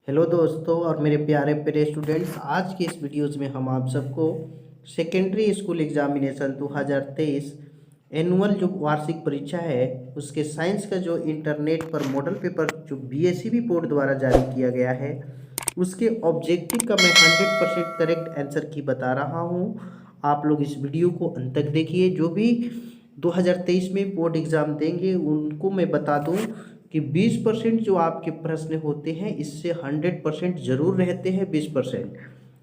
Hello दोस्तों और मेरे प्यारे प्यारे स्टूडेंट्स, आज के इस वीडियोस में हम आप सबको सेकेंडरी स्कूल एग्जामिनेशन 2023 एनुअल जो वार्षिक परीक्षा है उसके साइंस का जो इंटरनेट पर मॉडल पेपर जो बीएसईबी बोर्ड द्वारा जारी किया गया है उसके ऑब्जेक्टिव का मैं 100% करेक्ट आंसर की बता रहा हूँ। आप लोग इस वीडियो को अंत तक देखिए। जो भी 2023 में बोर्ड एग्ज़ाम देंगे उनको मैं बता दूं कि 20% जो आपके प्रश्न होते हैं इससे 100% जरूर रहते हैं 20%।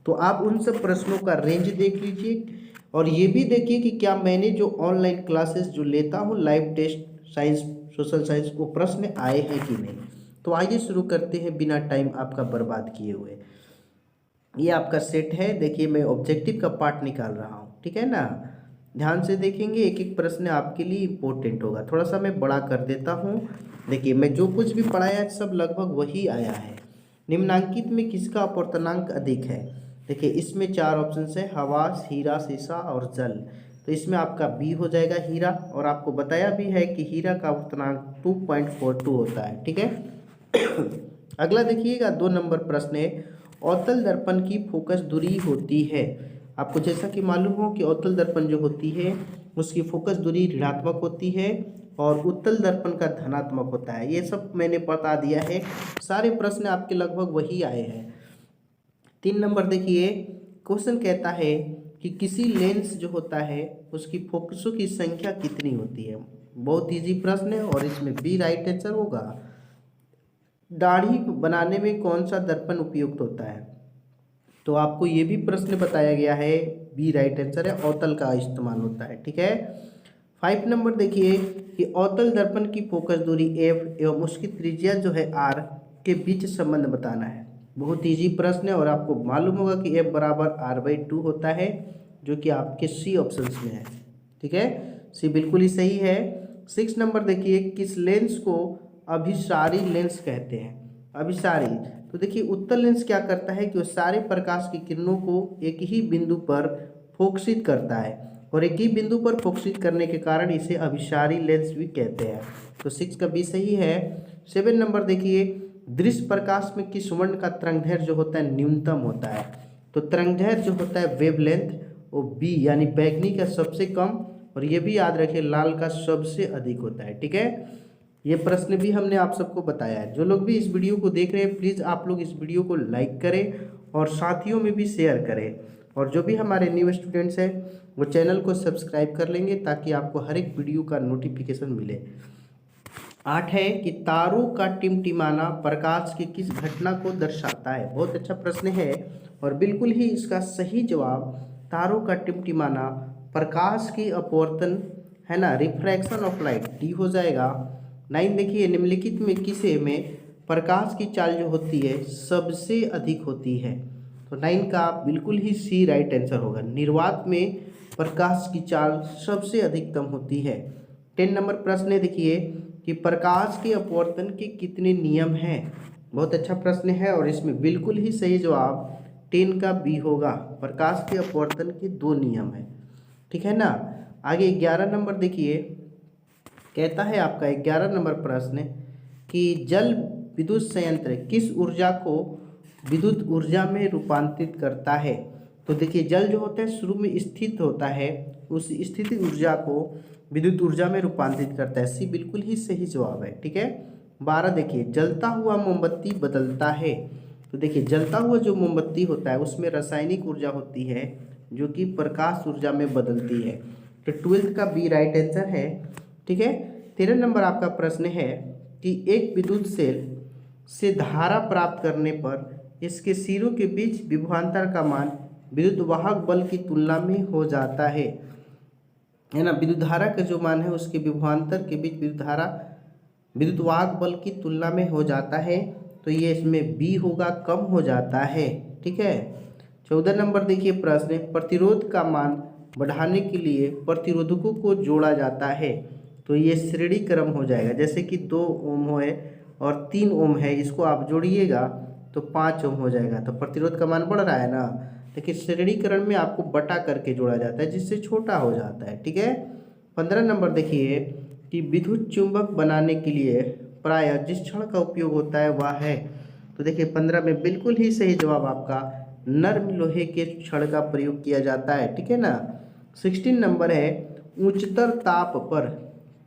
तो आप उन सब प्रश्नों का रेंज देख लीजिए और ये भी देखिए कि क्या मैंने जो ऑनलाइन क्लासेस जो लेता हूँ live test science social science वो प्रश्न आए हैं कि नहीं। तो आइए शुरू करते हैं बिना टाइम आपका बर्बाद किए हुए। ये आपका सेट है। देखिए मैं ऑब्जेक्टिव का पार्ट निकाल रहा हूँ, ठीक है ना। ध्यान से देखेंगे, एक एक प्रश्न आपके लिए इम्पोर्टेंट होगा। थोड़ा सा मैं बड़ा कर देता हूँ। देखिए मैं जो कुछ भी पढ़ाया सब लगभग वही आया है। निम्नांकित में किसका अपर्तनांक अधिक है। देखिए इसमें चार ऑप्शन है, हवा, हीरा, शीशा और जल। तो इसमें आपका बी हो जाएगा हीरा। और आपको बताया भी है कि हीरा का अपर्तनांक 2.42 होता है, ठीक है। अगला देखिएगा 2 नंबर प्रश्न है, अवतल दर्पण की फोकस दूरी होती है। आपको जैसा कि मालूम हो कि अवतल दर्पण जो होती है उसकी फोकस दूरी ऋणात्मक होती है और उत्तल दर्पण का धनात्मक होता है। ये सब मैंने बता दिया है। सारे प्रश्न आपके लगभग वही आए हैं। 3 नंबर देखिए, क्वेश्चन कहता है कि किसी लेंस जो होता है उसकी फोकसों की संख्या कितनी होती है। बहुत इजी प्रश्न है और इसमें बी राइट आंसर होगा। दाढ़ी बनाने में कौन सा दर्पण उपयुक्त होता है। तो आपको ये भी प्रश्न बताया गया है, बी राइट आंसर है, अवतल का इस्तेमाल होता है, ठीक है। 5 नंबर देखिए कि अवतल दर्पण की फोकस दूरी एफ एवं उसकी त्रिज्या जो है आर के बीच संबंध बताना है। बहुत इजी प्रश्न है और आपको मालूम होगा कि एफ बराबर r/2 होता है, जो कि आपके सी ऑप्शन में है, ठीक है। सी बिल्कुल ही सही है। 6 नंबर देखिए, किस लेंस को अभिसारी लेंस कहते हैं। अभिसारी, तो देखिए उत्तल लेंस क्या करता है कि वो सारे प्रकाश की किरणों को एक ही बिंदु पर फोकसित करता है और एक ही बिंदु पर फोकसित करने के कारण इसे अभिसारी लेंस भी कहते हैं। तो 6 का बी सही है। 7 नंबर देखिए, दृश्य प्रकाश में किस वर्ण का तरंगदैर्घ्य जो होता है न्यूनतम होता है। तो तरंगदैर्घ्य जो होता है वेवलेंथ वो बी यानी बैगनी का सबसे कम और ये भी याद रखें लाल का सबसे अधिक होता है, ठीक है। ये प्रश्न भी हमने आप सबको बताया है। जो लोग भी इस वीडियो को देख रहे हैं प्लीज़ आप लोग इस वीडियो को लाइक करें और साथियों में भी शेयर करें। और जो भी हमारे न्यू स्टूडेंट्स हैं वो चैनल को सब्सक्राइब कर लेंगे ताकि आपको हर एक वीडियो का नोटिफिकेशन मिले। 8 है कि तारों का टिमटिमाना प्रकाश की किस घटना को दर्शाता है। बहुत अच्छा प्रश्न है और बिल्कुल ही इसका सही जवाब तारों का टिमटिमाना प्रकाश की अपवर्तन है ना, रिफ्रैक्शन ऑफ लाइट, डी हो जाएगा। 9 देखिए, निम्नलिखित में किसे में प्रकाश की चाल जो होती है सबसे अधिक होती है। तो 9 का बिल्कुल ही सी राइट आंसर होगा। निर्वात में प्रकाश की चाल सबसे अधिकतम होती है। 10 नंबर प्रश्न है देखिए कि प्रकाश के अपवर्तन के कितने नियम हैं। बहुत अच्छा प्रश्न है और इसमें बिल्कुल ही सही जवाब 10 का बी होगा। प्रकाश के अपवर्तन के 2 नियम हैं, ठीक है ना। आगे 11 नंबर देखिए, कहता है आपका 11 नंबर प्रश्न कि जल विद्युत संयंत्र किस ऊर्जा को विद्युत ऊर्जा में रूपांतरित करता है। तो देखिए जल जो होता है शुरू में स्थित होता है, उस स्थिति ऊर्जा को विद्युत ऊर्जा में रूपांतरित करता है। सी बिल्कुल ही सही जवाब है, ठीक है। 12 देखिए, जलता हुआ मोमबत्ती बदलता है। तो देखिए जलता हुआ जो मोमबत्ती होता है उसमें रासायनिक ऊर्जा होती है जो कि प्रकाश ऊर्जा में बदलती है। तो 12th का बी राइट आंसर है, ठीक है। 13 नंबर आपका प्रश्न है कि एक विद्युत सेल से धारा प्राप्त करने पर इसके सिरों के बीच विभवांतर का मान विद्युत वाहक बल की तुलना में हो जाता है ना। विद्युत धारा का जो मान है उसके विभवांतर के बीच विद्युत वाहक बल की तुलना में हो जाता है। तो ये इसमें बी होगा, कम हो जाता है, ठीक है। 14 नंबर देखिए प्रश्न, प्रतिरोध का मान बढ़ाने के लिए प्रतिरोधकों को जोड़ा जाता है। तो ये श्रेणी क्रम हो जाएगा, जैसे कि 2 ओम है और 3 ओम है, इसको आप जोड़िएगा तो 5 ओम हो जाएगा। तो प्रतिरोध का मान बढ़ रहा है ना। देखिए श्रेणीकरण में आपको बटा करके जोड़ा जाता है जिससे छोटा हो जाता है, ठीक है। 15 नंबर देखिए कि विद्युत चुंबक बनाने के लिए प्रायः जिस क्षण का उपयोग होता है वह है तो देखिए 15 में बिल्कुल ही सही जवाब आपका नर्म लोहे के छड़ का प्रयोग किया जाता है, ठीक है ना। 16 नंबर है, उच्चतर ताप पर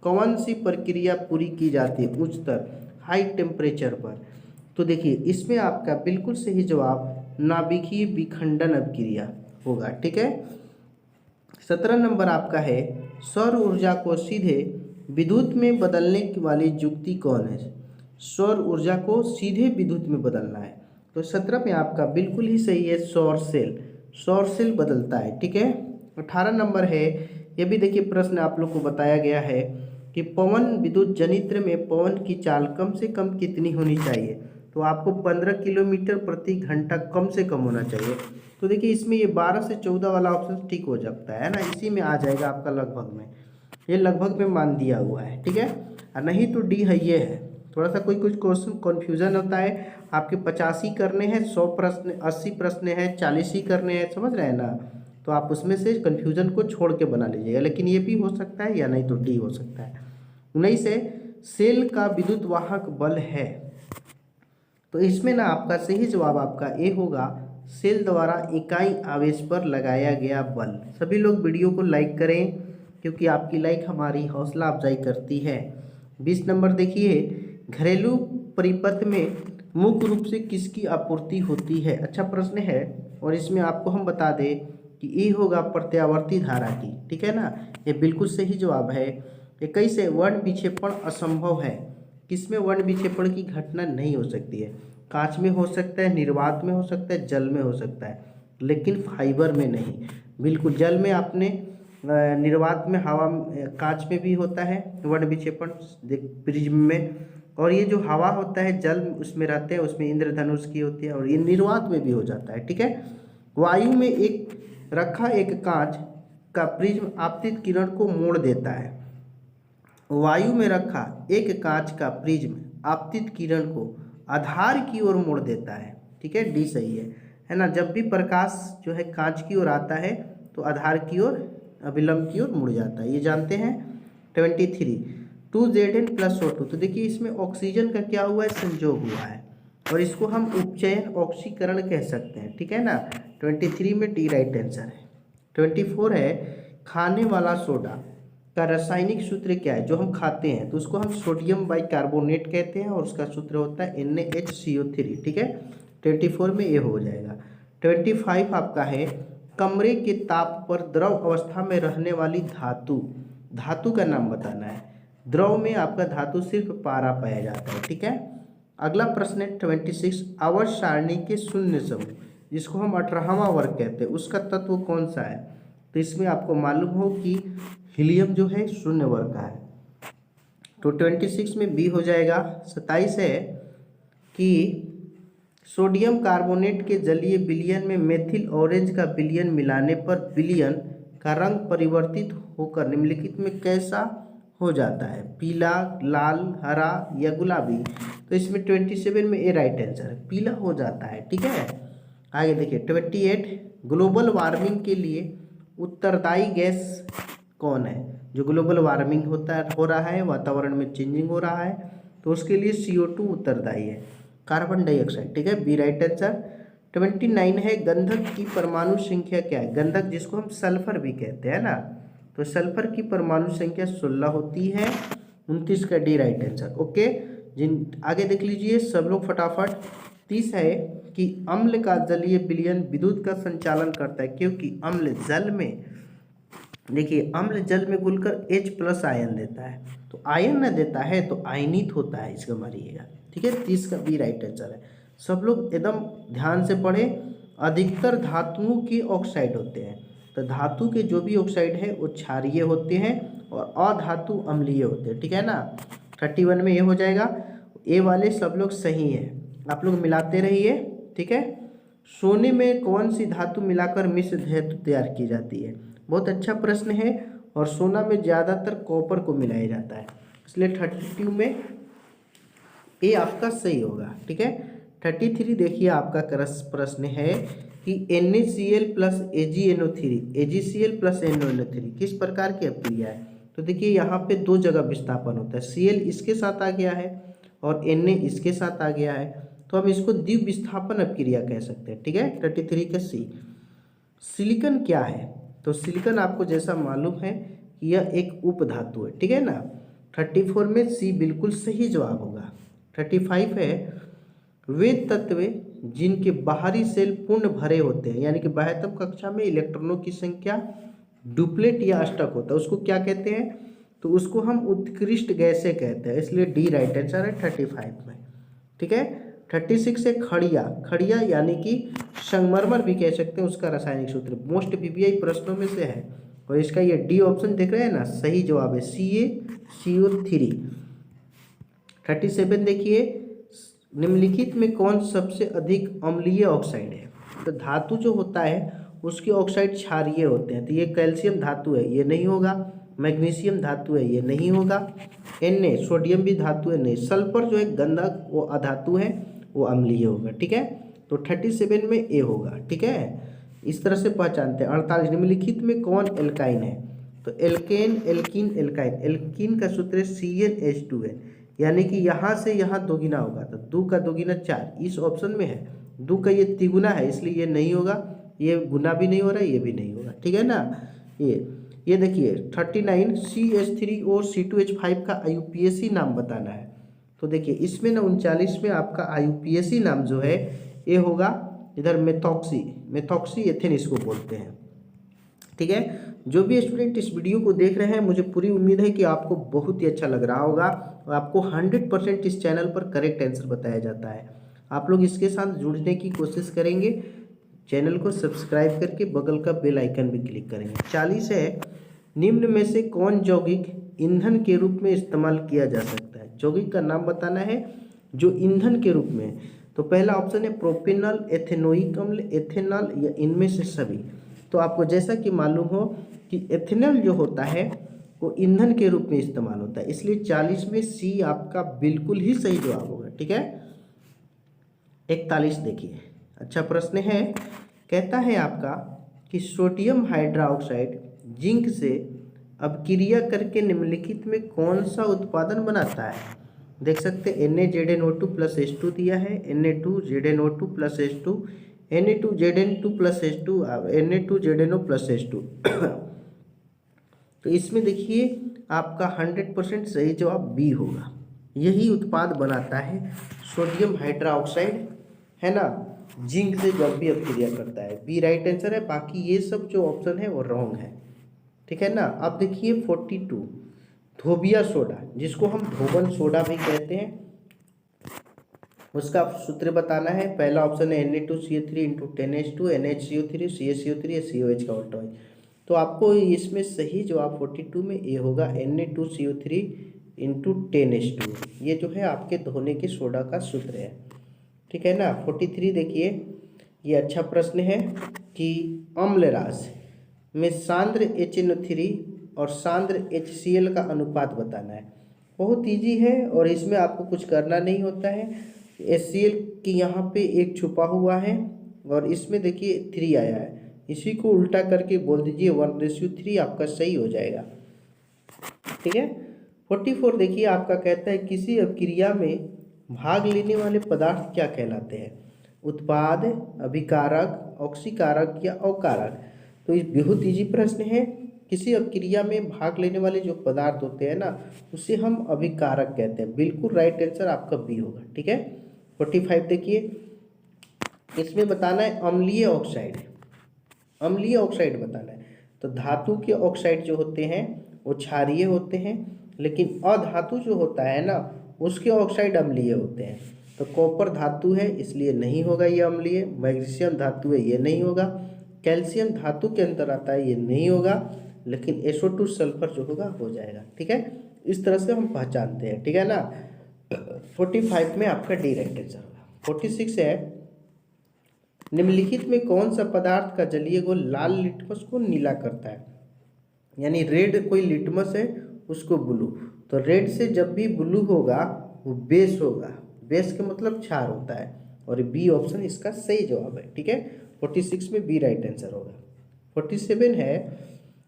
कौन सी प्रक्रिया पूरी की जाती है, उच्चतर हाई टेम्परेचर पर। तो देखिए इसमें आपका बिल्कुल सही जवाब नाभिकीय विखंडन अभिक्रिया होगा, ठीक है। 17 नंबर आपका है, सौर ऊर्जा को सीधे विद्युत में बदलने की वाली युक्ति कौन है। सौर ऊर्जा को सीधे विद्युत में बदलना है, तो 17 में आपका बिल्कुल ही सही है सौर सेल। सौर सेल बदलता है, ठीक है। 18 नंबर है, ये भी देखिए प्रश्न आप लोग को बताया गया है कि पवन विद्युत जनित्र में पवन की चाल कम से कम कितनी होनी चाहिए। तो आपको 15 किलोमीटर प्रति घंटा कम से कम होना चाहिए। तो देखिए इसमें ये 12 से 14 वाला ऑप्शन ठीक हो सकता है ना, इसी में आ जाएगा आपका लगभग में, ये लगभग में मान दिया हुआ है, ठीक है। और नहीं तो डी है, ये है। थोड़ा सा कोई कुछ क्वेश्चन कन्फ्यूजन होता है, आपके 50 ही करने हैं, 100 प्रश्न 80 प्रश्न हैं, 40 ही करने हैं, समझ रहे हैं ना। तो आप उसमें से कन्फ्यूजन को छोड़ के बना लीजिएगा, लेकिन ये भी हो सकता है या नहीं तो डी हो सकता है। 19 से सेल का विद्युत वाहक बल है, तो इसमें ना आपका सही जवाब आपका ए होगा, सेल द्वारा इकाई आवेश पर लगाया गया बल। सभी लोग वीडियो को लाइक करें, क्योंकि आपकी लाइक हमारी हौसला अफजाई करती है। 20 नंबर देखिए, घरेलू परिपथ में मुख्य रूप से किसकी आपूर्ति होती है। अच्छा प्रश्न है, और इसमें आपको हम बता दें कि ये होगा प्रत्यावर्ती धारा की, ठीक है ना। ये बिल्कुल सही जवाब है। 21 से वर्ण विक्षेपण असंभव है, किसमें वर्ण विक्षेपण की घटना नहीं हो सकती है। कांच में हो सकता है, निर्वात में हो सकता है, जल में हो सकता है, लेकिन फाइबर में नहीं। बिल्कुल जल में आपने निर्वात में, हवा कांच में भी होता है वर्ण विक्षेपण प्रिज्म में, और ये जो हवा होता है जल उसमें रहते हैं, उसमें इंद्रधनुष की होती है, और ये निर्वात में भी हो जाता है, ठीक है। वायु में एक रखा एक कांच का प्रिज्म आपतित किरण को मोड़ देता है। वायु में रखा एक कांच का प्रिज्म आपतित किरण को आधार की ओर मोड़ देता है, ठीक है, डी सही है ना। जब भी प्रकाश जो है कांच की ओर आता है तो आधार की ओर, अभिलंब की ओर मुड़ जाता है, ये जानते हैं। 23 2Zn + O2, तो देखिए इसमें ऑक्सीजन का क्या हुआ है, संयोग हुआ है, और इसको हम उपचयन ऑक्सीकरण कह सकते हैं, ठीक है ना। 23 में डी राइट आंसर है। 24 है, खाने वाला सोडा का रासायनिक सूत्र क्या है, जो हम खाते हैं तो उसको हम सोडियम बाइकार्बोनेट कहते हैं, और उसका सूत्र होता है NaHCO3, ठीक है। 24 में ये हो जाएगा। 25 आपका है, कमरे के ताप पर द्रव अवस्था में रहने वाली धातु, धातु का नाम बताना है। द्रव में आपका धातु सिर्फ पारा पाया जाता है, ठीक है। अगला प्रश्न है 26, आवर्त सारणी के शून्य समूह, जिसको हम 18वां वर्ग कहते हैं, उसका तत्व कौन सा है। तो इसमें आपको मालूम हो कि हीलियम जो है शून्य वर्ग का है, तो 26 में बी हो जाएगा। 27 है कि सोडियम कार्बोनेट के जलीय विलयन में मेथिल ऑरेंज का विलयन मिलाने पर विलयन का रंग परिवर्तित होकर निम्नलिखित में कैसा हो जाता है, पीला, लाल, हरा या गुलाबी। तो इसमें 27 में ए राइट आंसर है, पीला हो जाता है, ठीक है। आगे देखिए 28, ग्लोबल वार्मिंग के लिए उत्तरदायी गैस कौन है। जो ग्लोबल वार्मिंग हो रहा है, वातावरण में चेंजिंग हो रहा है, तो उसके लिए CO2 उत्तरदायी है, कार्बन डाइऑक्साइड, ठीक है, बी राइट आंसर। 29 है, गंधक की परमाणु संख्या क्या है। गंधक जिसको हम सल्फर भी कहते हैं ना, तो सल्फर की परमाणु संख्या 16 होती है। 29 का डी राइट आंसर, ओके। आगे देख लीजिए सब लोग फटाफट। 30 है कि अम्ल का जलीय विलयन विद्युत का संचालन करता है, क्योंकि अम्ल जल में, देखिए अम्ल जल में घुलकर H+ आयन देता है, तो आयन न देता है तो आयनित होता है, इसका मारिएगा, ठीक है। 30 का बी राइट आंसर है। सब लोग एकदम ध्यान से पढ़ें। अधिकतर धातुओं के ऑक्साइड होते हैं, तो धातु के जो भी ऑक्साइड है वो क्षारीय होते हैं और अधातु अम्लीय होते हैं, ठीक है ना। 31 में ये हो जाएगा। ए वाले सब लोग सही हैं, आप लोग मिलाते रहिए, ठीक है। सोने में कौन सी धातु मिलाकर मिश्र धातु तैयार की जाती है। बहुत अच्छा प्रश्न है, और सोना में ज़्यादातर कॉपर को मिलाया जाता है, इसलिए 32 में ए आपका सही होगा, ठीक है। 33 देखिए आपका प्रश्न है कि NaCl + AgNO3, AgCl + NaNO3 किस प्रकार की अभिक्रिया है। तो देखिए यहाँ पे दो जगह विस्थापन होता है, Cl इसके साथ आ गया है और Na इसके साथ आ गया है, तो हम इसको द्विविस्थापन अपक्रिया कह सकते हैं। ठीक है, 33 का सी। सिलिकॉन क्या है? तो सिलिकॉन आपको जैसा मालूम है कि यह एक उपधातु है। ठीक है ना, 34 में सी बिल्कुल सही जवाब होगा। 35 है, वे तत्व जिनके बाहरी सेल पूर्ण भरे होते हैं, यानी कि बाह्यतम कक्षा में इलेक्ट्रॉनों की संख्या डुप्लेट या अष्टक होता है, उसको क्या कहते हैं? तो उसको हम उत्कृष्ट गैसें कहते हैं, इसलिए डी राइट आंसर है 35 में। ठीक है, 36 है, खड़िया। खड़िया यानी कि संगमरमर भी कह सकते हैं, उसका रासायनिक सूत्र मोस्ट पीपीआई प्रश्नों में से है, और इसका ये डी ऑप्शन देख रहे हैं ना, सही जवाब है CaCO3। 37 देखिए, निम्नलिखित में कौन सबसे अधिक अम्लीय ऑक्साइड है? तो धातु जो होता है उसके ऑक्साइड क्षारीय होते हैं, तो ये कैल्शियम धातु है, ये नहीं होगा। मैग्नीशियम धातु है, ये नहीं होगा। Na सोडियम भी धातु है, नहीं। सल्फर जो है गंधक, वो अधातु है, वो अम्लीय होगा। ठीक है, तो 37 में ए होगा। ठीक है, इस तरह से पहचानते हैं। 48, निम्नलिखित में कौन एल्काइन है? तो एल्केन, एल्कीन, एल्काइन। एल्कीन का सूत्र CnH2 है, यानी कि यहाँ से यहाँ दोगुना होगा, तो 2 का दोगुना 4 इस ऑप्शन में है। 2 का ये तिगुना है, इसलिए ये नहीं होगा, ये गुना भी नहीं हो रहा है, ये भी नहीं होगा। ठीक है ना, ये देखिए 39, CH3 और C2H5 का IUPAC नाम बताना है। तो देखिए इसमें ना 39 में आपका IUPAC नाम जो है ये होगा, इधर मेथॉक्सी एथेन इसको बोलते हैं। ठीक है, जो भी स्टूडेंट इस वीडियो को देख रहे हैं, मुझे पूरी उम्मीद है कि आपको बहुत ही अच्छा लग रहा होगा, और आपको 100% इस चैनल पर करेक्ट आंसर बताया जाता है। आप लोग इसके साथ जुड़ने की कोशिश करेंगे, चैनल को सब्सक्राइब करके बगल का बेल आइकन भी क्लिक करेंगे। 40 है, निम्न में से कौन यौगिक ईंधन के रूप में इस्तेमाल किया जा सकता है? यौगिक का नाम बताना है जो ईंधन के रूप में। तो पहला ऑप्शन है प्रोपेनॉल, एथेनोइक अम्ल, एथेनॉल, या इनमें से सभी। तो आपको जैसा कि मालूम हो कि एथेनॉल जो होता है वो ईंधन के रूप में इस्तेमाल होता है, इसलिए 40 में सी आपका बिल्कुल ही सही जवाब होगा। ठीक है, 41 देखिए, अच्छा प्रश्न है, कहता है आपका कि सोडियम हाइड्रोक्साइड जिंक से अपक्रिया करके निम्नलिखित में कौन सा उत्पादन बनाता है? देख सकते हैं NaZnO2 प्लस H2 दिया है, Na2ZnO2 plus H2, Na2Zn2 plus H2, Na2ZnO plus H2। तो इसमें देखिए आपका 100% सही जवाब बी होगा, यही उत्पाद बनाता है सोडियम हाइड्रोक्साइड, है ना, जिंक से जब भी अपक्रिया करता है। बी राइट आंसर है, बाकी ये सब जो ऑप्शन है वो रॉन्ग है। ठीक है ना, अब देखिए 42, धोबिया सोडा, जिसको हम धोबन सोडा भी कहते हैं, उसका सूत्र बताना है। पहला ऑप्शन है Na2CO3 × 10H2, NHCO3, CaCO3 या COH का उल्टा है। तो आपको इसमें सही जवाब 42 में ए होगा, Na2CO3 × 10H2, ये जो है आपके धोने के सोडा का सूत्र है। ठीक है ना, 43 देखिए, ये अच्छा प्रश्न है कि अम्ल रास में सांद्र HNO3 और सांद्र HCl का अनुपात बताना है। बहुत इजी है, और इसमें आपको कुछ करना नहीं होता है। HCl की यहाँ पे एक छुपा हुआ है, और इसमें देखिए 3 आया है, इसी को उल्टा करके बोल दीजिए 1:3, आपका सही हो जाएगा। ठीक है, 44 देखिए, आपका कहता है किसी अपक्रिया में भाग लेने वाले पदार्थ क्या कहलाते हैं? उत्पाद, अभिकारक, ऑक्सीकारक या अवकारक? तो ये बहुत इजी प्रश्न है। किसी अपक्रिया में भाग लेने वाले जो पदार्थ होते हैं ना, उसे हम अभिकारक कहते हैं। बिल्कुल राइट आंसर आपका बी होगा। ठीक है, 45 देखिए, इसमें बताना है अम्लीय ऑक्साइड, अम्लीय ऑक्साइड बताना है। तो धातु के ऑक्साइड जो होते हैं वो क्षारीय होते हैं, लेकिन अधातु जो होता है ना, उसके ऑक्साइड अम्लीय होते हैं। तो कॉपर धातु है, इसलिए नहीं होगा ये अम्लीय। मैग्नीशियम धातु है, ये नहीं होगा। कैल्शियम धातु के अंदर आता है, ये नहीं होगा। लेकिन SO2 सल्फर जो होगा हो जाएगा। ठीक है, इस तरह से हम पहचानते हैं। ठीक है ना, 45 में आपका डी राइट आंसर होगा। 46 है, निम्नलिखित में कौन सा पदार्थ का जलीय घोल लाल लिटमस को नीला करता है? यानी रेड कोई लिटमस है, उसको ब्लू। तो रेड से जब भी ब्लू होगा वो बेस होगा, बेस का मतलब क्षार होता है, और बी ऑप्शन इसका सही जवाब है। ठीक है, 46 में बी राइट आंसर होगा। 47 है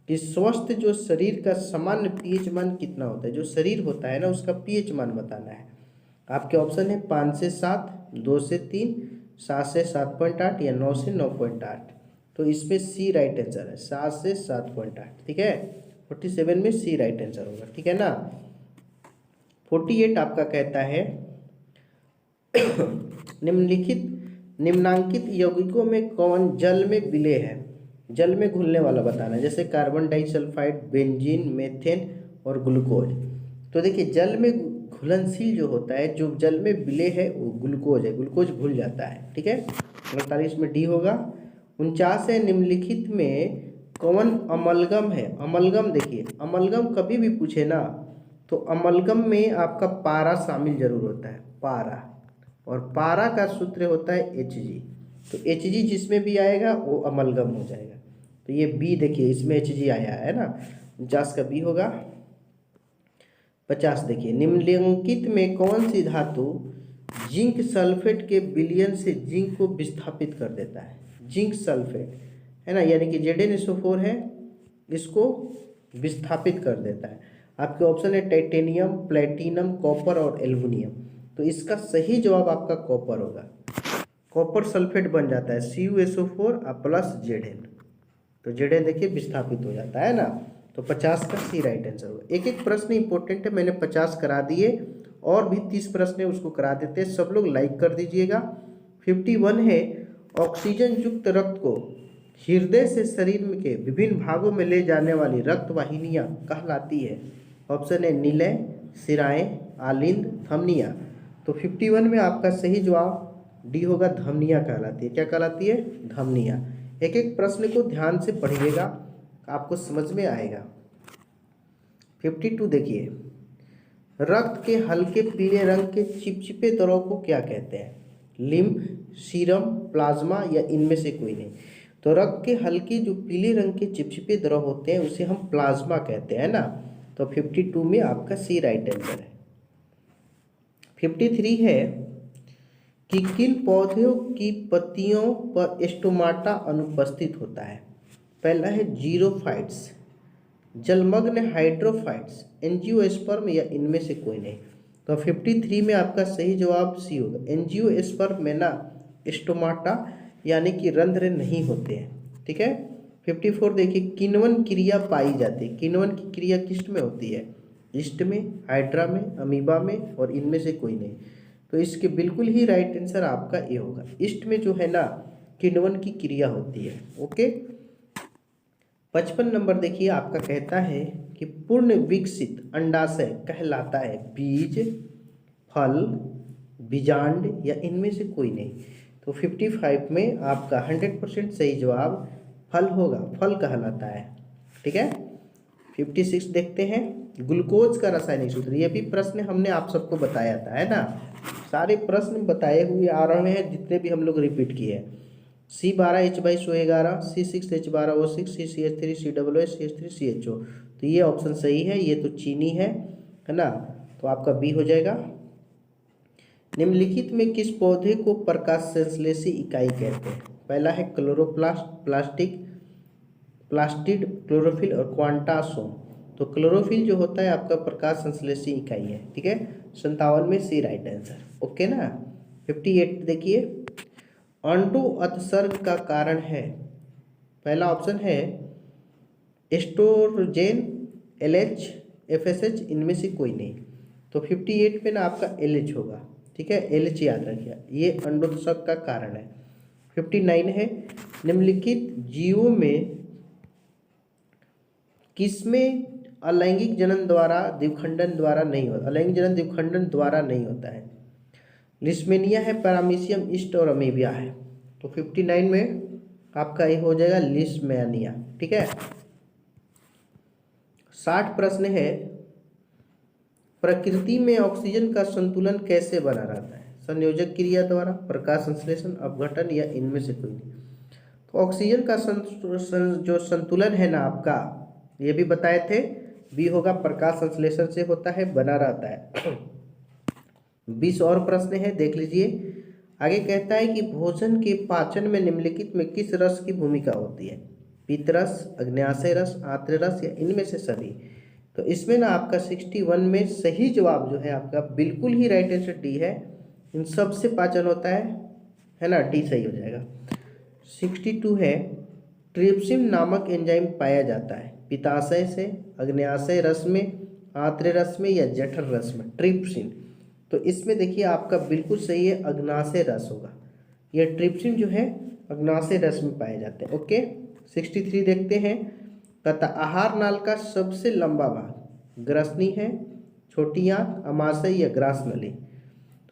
कि स्वस्थ जो शरीर का सामान्य pH मान कितना होता है? जो शरीर होता है ना, उसका pH मान बताना है। आपके ऑप्शन है 5 से 7, 2 से 3, 7 से 7.8 या 9 से 9.8। तो इसमें सी राइट आंसर है, 7 से 7.8। ठीक है, 47 में सी राइट आंसर होगा। ठीक है ना। 48 आपका कहता है निम्नांकित यौगिकों में कौन जल में विलेय है, जल में घुलने वाला बताना है। जैसे कार्बन डाइसल्फाइड, बेंजीन, मीथेन और ग्लूकोज। तो देखिए जल में घुलनशील जो होता है, जो जल में विलेय है वो ग्लूकोज है, ग्लूकोज घुल जाता है। ठीक है, 48 में डी होगा। 49 है निम्नलिखित में कौन अमलगम है। अमलगम देखिए, अमलगम कभी भी पूछे ना तो अमलगम में आपका पारा शामिल जरूर होता है, पारा, और पारा का सूत्र होता है Hg। तो Hg जिसमें भी आएगा वो अमलगम हो जाएगा। तो ये बी देखिए, इसमें Hg आया है ना, 49 का बी होगा। 50 देखिए निम्नलिखित में कौन सी धातु जिंक सल्फेट के विलयन से जिंक को विस्थापित कर देता है। जिंक सल्फेट है ना, यानी कि Zn SO4 है, इसको विस्थापित कर देता है। आपके ऑप्शन है टाइटेनियम, प्लेटिनम, कॉपर और एल्युमिनियम। तो इसका सही जवाब आपका कॉपर होगा। कॉपर सल्फेट बन जाता है CuSO4 प्लस Zn। तो Zn देखिए विस्थापित हो जाता है ना। तो 50 का सी राइट आंसर होगा। एक एक प्रश्न इंपॉर्टेंट है, मैंने 50 करा दिए, और भी 30 प्रश्न है उसको करा देते हैं। सब लोग लाइक कर दीजिएगा। 51 है ऑक्सीजन युक्त रक्त को हृदय से शरीर के विभिन्न भागों में ले जाने वाली रक्त वाहिनियाँ कहलाती है। ऑप्शन है निलय, शिराएँ, आलिंद, धमनियाँ। तो 51 में आपका सही जवाब डी होगा, धमनियाँ कहलाती है। क्या कहलाती है? धमनियाँ। एक एक प्रश्न को ध्यान से पढ़िएगा, आपको समझ में आएगा। 52 देखिए रक्त के हल्के पीले रंग के चिपचिपे द्रव को क्या कहते हैं। लिम्फ, सीरम, प्लाज्मा या इनमें से कोई नहीं। तो रक्त के हल्के जो पीले रंग के चिपचिपे द्रव होते हैं उसे हम प्लाज्मा कहते हैं ना। तो 52 में आपका सी राइट आंसर है। 53 है कि किन पौधों की पत्तियों पर स्टोमाटा अनुपस्थित होता है। पहला है जीरोफाइट्स, जलमग्न हाइड्रोफाइट्स, एंजियोस्पर्म या इनमें से कोई नहीं। तो 53 में आपका सही जवाब सी होगा। एंजियोस्पर्म में ना स्टोमाटा यानी कि रंध्र नहीं होते हैं। ठीक है। 54 देखिए किण्वन क्रिया पाई जाती है। किण्वन की क्रिया किस में होती है? ईस्ट में, हाइड्रा में, अमीबा में और इनमें से कोई नहीं। तो इसके बिल्कुल ही राइट आंसर आपका ये होगा। ईस्ट में जो है ना किण्वन की क्रिया होती है। ओके। 55 नंबर देखिए आपका कहता है कि पूर्ण विकसित अंडाशय कहलाता है बीज, फल, बीजांड या इनमें से कोई नहीं। तो 55 में आपका 100% सही जवाब फल होगा, फल कहलाता है। ठीक है। 56 देखते हैं ग्लूकोज का रासायनिक सूत्र। ये भी प्रश्न हमने आप सबको बताया था, है ना। सारे प्रश्न बताए हुए आ रहे हैं जितने भी हम लोग रिपीट किए हैं। C12H2211, C6H12O6, CCH3, COOH, CH3, CHO। तो ये ऑप्शन सही है, ये तो चीनी है ना। तो आपका बी हो जाएगा। निम्नलिखित में किस पौधे को प्रकाश संश्लेषी इकाई कहते हैं? पहला है क्लोरोप्लास्ट, प्लास्टिड, क्लोरोफिल और क्वांटासोम। तो क्लोरोफिल जो होता है आपका प्रकाश संश्लेषी इकाई है। ठीक है। 57 में सी राइट आंसर। ओके ना। 58 देखिए अंडो अतिसर्ग का कारण है। पहला ऑप्शन है एस्ट्रोजेन, LH, FSH, इनमें से कोई नहीं। तो 58 पे ना आपका LH होगा। ठीक है, LH याद रखिए, ये अंडोत्सर्ग का कारण है। 59 है निम्नलिखित जीवों में किसमें अलैंगिक जनन द्वारा द्विखंडन द्वारा नहीं होता? अलैंगिक जनन द्विखंडन द्वारा नहीं होता है। लिस्मेनिया है, पैरामीशियम, ईस्ट और अमीबिया है। तो 59 में आपका ये हो जाएगा लिस्मेनिया। ठीक है। 60 प्रश्न है प्रकृति में ऑक्सीजन का संतुलन कैसे बना रहता है? संयोजक क्रिया द्वारा, प्रकाश संश्लेषण, अपघटन या इनमें से कोई नहीं। तो ऑक्सीजन का जो संतुलन है ना आपका, ये भी बताए थे, बी होगा, प्रकाश संश्लेषण से होता है, बना रहता है। 20 और प्रश्न है, देख लीजिए। आगे कहता है कि भोजन के पाचन में निम्नलिखित में किस रस की भूमिका होती है? पित्तरस, अग्न्याशय रस, आंत्र रस या इनमें से सभी। तो इसमें ना आपका 61 में सही जवाब जो है आपका बिल्कुल ही राइट आंसर डी है, इन सब से पाचन होता है ना, डी सही हो जाएगा। 62 है, ट्रिप्सिन नामक एंजाइम पाया जाता है पित्ताशय से, अग्न्याशय रस में, आंत्र रस में या जठर रस में। ट्रिप्सिन, तो इसमें देखिए आपका बिल्कुल सही है, अग्न्याशय रस होगा। यह ट्रिप्सिन जो है अग्न्याशय रस में पाए जाते हैं। ओके, 63 देखते हैं। कहता आहार नाल का सबसे लंबा भाग ग्रसनी है, छोटी आंत, अमाशय या ग्रास नली।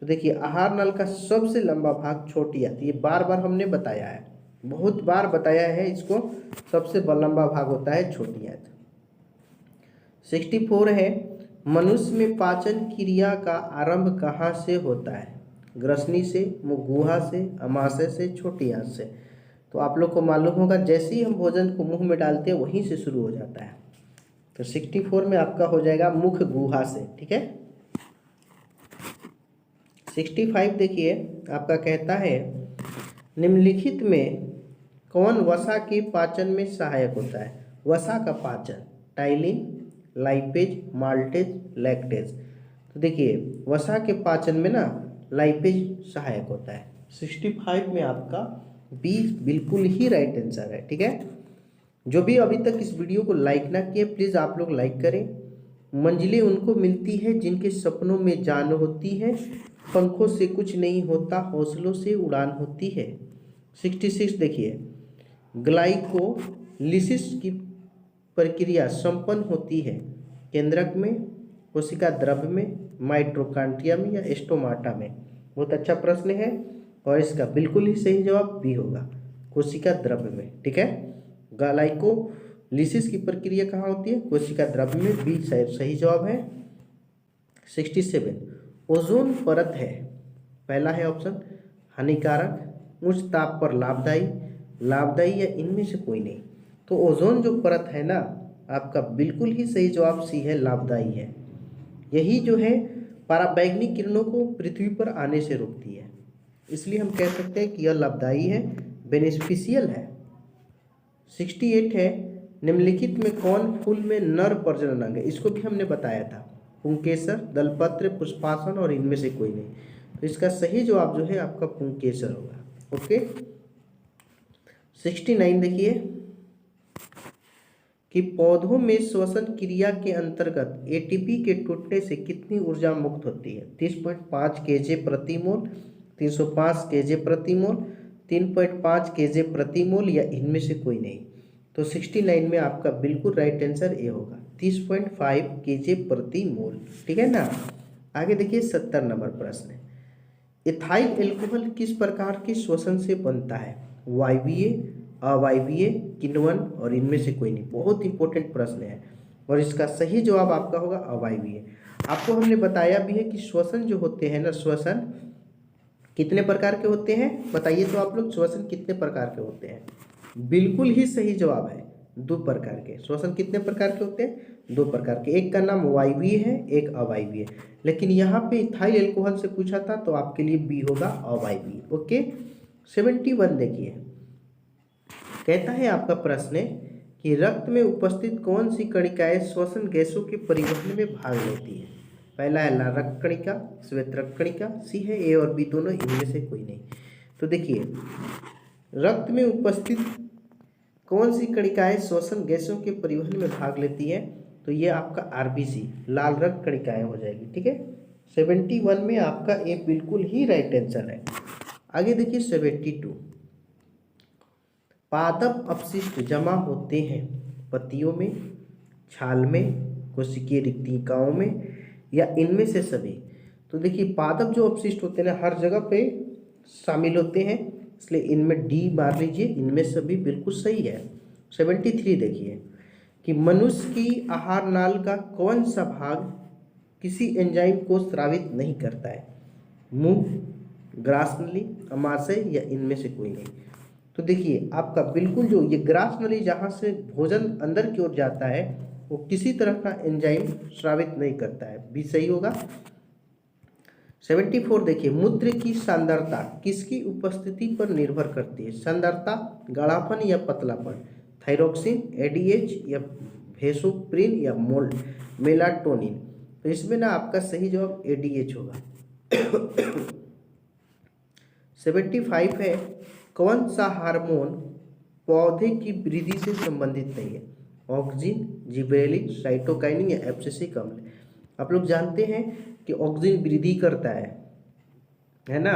तो देखिए आहार नल का सबसे लंबा भाग छोटी आंत, ये बार बार हमने बताया है, बहुत बार बताया है इसको, सबसे लंबा भाग होता है छोटी आंत। 64 है, मनुष्य में पाचन क्रिया का आरंभ कहाँ से होता है? ग्रसनी से, मुख-गुहा से, अमाशय से, छोटी आंत से। तो आप लोग को मालूम होगा जैसे ही हम भोजन को मुंह में डालते हैं वहीं से शुरू हो जाता है। तो 64 में आपका हो जाएगा मुख गुहा से। ठीक है। 65 देखिए आपका कहता है निम्नलिखित में कौन वसा के पाचन में सहायक होता है? वसा का पाचन, टाइलिन, लाइपेज, माल्टेज, लैक्टेज। तो देखिए वसा के पाचन में ना लाइपेज सहायक होता है। 65 में आपका बी बिल्कुल ही राइट आंसर है। ठीक है। जो भी अभी तक इस वीडियो को लाइक ना किए प्लीज़ आप लोग लाइक करें। मंजिलें उनको मिलती है जिनके सपनों में जान होती है, पंखों से कुछ नहीं होता, हौसलों से उड़ान होती है। 66 देखिए ग्लाइकोलिसिस की प्रक्रिया संपन्न होती है केंद्रक में, कोशिका द्रव्य में, माइटोकॉन्ड्रिया में या स्टोमाटा में। बहुत अच्छा प्रश्न है और इसका बिल्कुल ही सही जवाब बी होगा, कोशिका द्रव्य में। ठीक है। ग्लाइकोलिसिस की प्रक्रिया कहाँ होती है? कोशिका द्रव्य में, बी सही जवाब है। 67 ओजोन परत है, पहला है ऑप्शन हानिकारक, उच्च ताप पर लाभदायी, लाभदायी या इनमें से कोई नहीं। तो ओजोन जो परत है ना आपका बिल्कुल ही सही जवाब सी है, लाभदायी है। यही जो है पराबैंगनी किरणों को पृथ्वी पर आने से रोकती है, इसलिए हम कह सकते हैं कि यह लाभदायी है, बेनिफिशियल है। 68 है निम्नलिखित में कौन फूल में नर प्रजनन अंग है? इसको भी हमने बताया था, पुंकेसर, दलपत्र, पुष्पासन और इनमें से कोई नहीं। तो इसका सही जवाब जो है आपका पुंकेसर होगा। ओके। 69 देखिए कि पौधों में श्वसन क्रिया के अंतर्गत एटीपी के टूटने से कितनी ऊर्जा मुक्त होती है? 30.5 केजे प्रति मोल, 305 केजे प्रति मोल, 3.5 केजे प्रति मोल या इनमें से कोई नहीं। तो 69 में आपका बिल्कुल राइट आंसर ए होगा, 30.5 केजे प्रति मोल। ठीक है ना। आगे देखिए 70 नंबर प्रश्न है, इथाइल एल्कोहल किस प्रकार के श्वसन से बनता है? वायवीय, अवायवीय, किण्वन और इनमें से कोई नहीं। बहुत इंपॉर्टेंट प्रश्न है और इसका सही जवाब आपका होगा अवायवीय। आपको हमने बताया भी है कि श्वसन जो होते हैं ना, श्वसन कितने प्रकार के होते हैं बताइए तो आप लोग, श्वसन कितने प्रकार के होते हैं? बिल्कुल ही सही जवाब है 2 प्रकार के। श्वसन कितने प्रकार के होते हैं? 2 प्रकार के। एक का नाम वायवीय है, एक अवायवीय। लेकिन यहाँ पे इथाइल एल्कोहल से पूछा था तो आपके लिए बी होगा, अवायवीय। ओके। 71 देखिए कहता है आपका प्रश्न है कि रक्त में उपस्थित कौन सी कणिकाएं श्वसन गैसों के परिवहन में भाग लेती है? पहला है लाल रक्त कणिका, श्वेत रक्त कणिका, सी है ए और बी दोनों, इनमें से कोई नहीं। तो देखिए रक्त में उपस्थित कौन सी कणिकाएं श्वसन गैसों के परिवहन में भाग लेती है? तो ये आपका आरबीसी, लाल रक्त कणिकाएं हो जाएगी। ठीक है। 71 में आपका ए बिल्कुल ही राइट आंसर है। आगे देखिए 72 पादप अपशिष्ट जमा होते हैं पत्तियों में, छाल में, कोशिकीय रिक्तिकाओं में या इनमें से सभी। तो देखिए पादप जो अपशिष्ट होते हैं ना हर जगह पे शामिल होते हैं, इसलिए इनमें डी मार लीजिए, इनमें सभी बिल्कुल सही है। 73 देखिए कि मनुष्य की आहार नाल का कौन सा भाग किसी एंजाइम को स्रावित नहीं करता है? मुंह, ग्रास नली, अमाशय या इनमें से कोई नहीं। तो देखिए आपका बिल्कुल जो ये ग्रास नली जहाँ से भोजन अंदर की ओर जाता है वो किसी तरह का एंजाइम स्रावित नहीं करता है, भी सही होगा। 74 देखिए मूत्र की सांद्रता किसकी उपस्थिति पर निर्भर करती है? सांद्रता, गाढ़ापन या पतलापन, थायरोक्सिन, एडीएच या वेसोप्रिन या मेलाटोनिन। तो इसमें ना आपका सही जवाब एडीएच होगा। 75 है, कौन सा हार्मोन पौधे की वृद्धि से संबंधित नहीं है? ऑक्सिन, जिबरेलिन, साइटोकाइनिन या एब्सिसिक अम्ल। आप लोग जानते हैं कि ऑक्सिन वृद्धि करता है ना,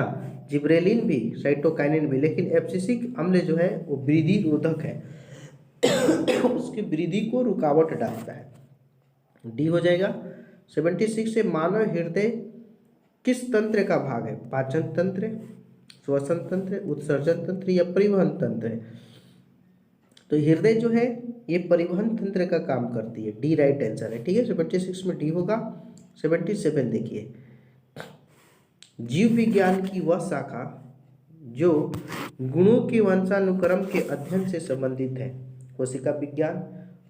जिब्रेलिन भी, साइटोकाइनिन भी, लेकिन एब्सिसिक अम्ल जो है वो वृद्धि रोधक है उसकी वृद्धि को रुकावट डालता है। डी हो जाएगा। 76 से मानव हृदय किस तंत्र का भाग है? पाचन तंत्र, श्वसन तंत्र, उत्सर्जन तंत्र या परिवहन तंत्र है? तो हृदय जो है ये परिवहन तंत्र का काम करती है। डी राइट आंसर है। ठीक है, 76 में डी होगा। 77 देखिए, जीव विज्ञान की वह शाखा जो गुणों के वंशानुक्रम के अध्ययन से संबंधित है? कोशिका विज्ञान,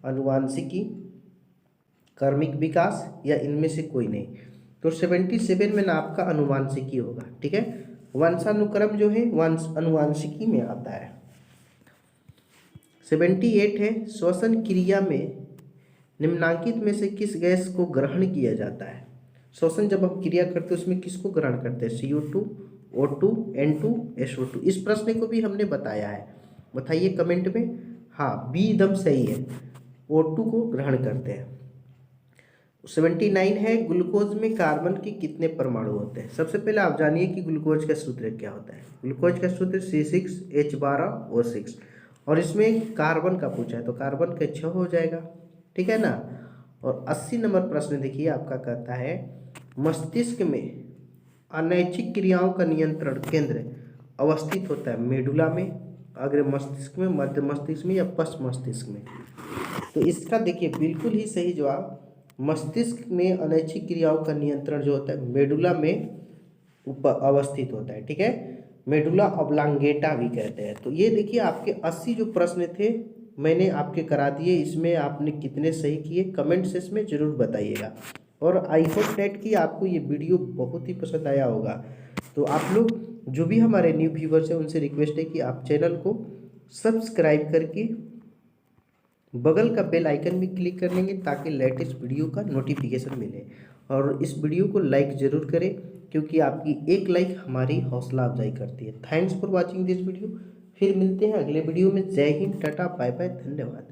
आनुवांशिकी, कार्मिक विकास या इनमें से कोई नहीं? तो 77 में ना आपका आनुवांशिकी होगा। ठीक है, वंशानुक्रम जो है आनुवांशिकी में आता है। 78 है, श्वसन क्रिया में निम्नांकित में से किस गैस को ग्रहण किया जाता है? श्वसन जब हम क्रिया करते हैं उसमें किसको ग्रहण करते हैं? CO2, O2, N2, SO2। इस प्रश्न को भी हमने बताया है, बताइए कमेंट में। हाँ, बी एकदम सही है, O2 को ग्रहण करते हैं। 79 है, ग्लूकोज में कार्बन के कितने परमाणु होते हैं? सबसे पहले आप जानिए कि ग्लूकोज का सूत्र क्या होता है। ग्लूकोज का सूत्र C6H12O6, और इसमें कार्बन का पूछा है तो कार्बन का 6 हो जाएगा। ठीक है ना। और 80 नंबर प्रश्न देखिए आपका कहता है, मस्तिष्क में अनैच्छिक क्रियाओं का नियंत्रण केंद्र अवस्थित होता है मेडुला में, अग्र मस्तिष्क में, मध्य मस्तिष्क में या पश्च मस्तिष्क में? तो इसका देखिए बिल्कुल ही सही जवाब, मस्तिष्क में अनैच्छिक क्रियाओं का नियंत्रण जो होता है मेडुला में अवस्थित होता है। ठीक है, मेडुला ऑब्लांगेटा भी कहते हैं। तो ये देखिए आपके 80 जो प्रश्न थे मैंने आपके करा दिए, इसमें आपने कितने सही किए कमेंट सेक्शन में जरूर बताइएगा। और आई होप डेट कि आपको ये वीडियो बहुत ही पसंद आया होगा। तो आप लोग जो भी हमारे न्यू व्यूवर्स हैं उनसे रिक्वेस्ट है कि आप चैनल को सब्सक्राइब करके बगल का बेल आइकन भी क्लिक कर लेंगे ताकि लेटेस्ट वीडियो का नोटिफिकेशन मिले। और इस वीडियो को लाइक ज़रूर करें क्योंकि आपकी एक लाइक हमारी हौसला अफजाई करती है। Thanks for watching this video. फिर मिलते हैं अगले वीडियो में। जय हिंद, टाटा, बाय बाय, धन्यवाद।